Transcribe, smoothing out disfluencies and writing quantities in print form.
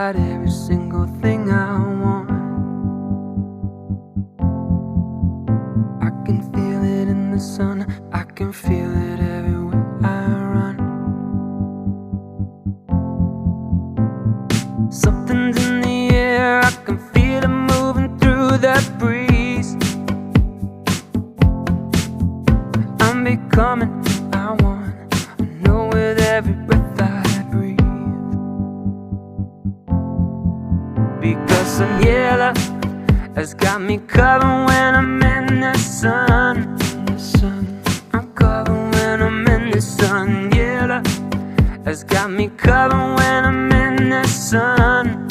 got every single thing I want. I can feel it in the sun, I can feel it everywhere I run. Something's in the air, I can feel it moving through the breeze. I'm becoming who I want, I know with every breath I breathe. Because Suniela has got me covered when I'm in the sun. I'm covered when I'm in the sun. Suniela has got me covered when I'm in the sun.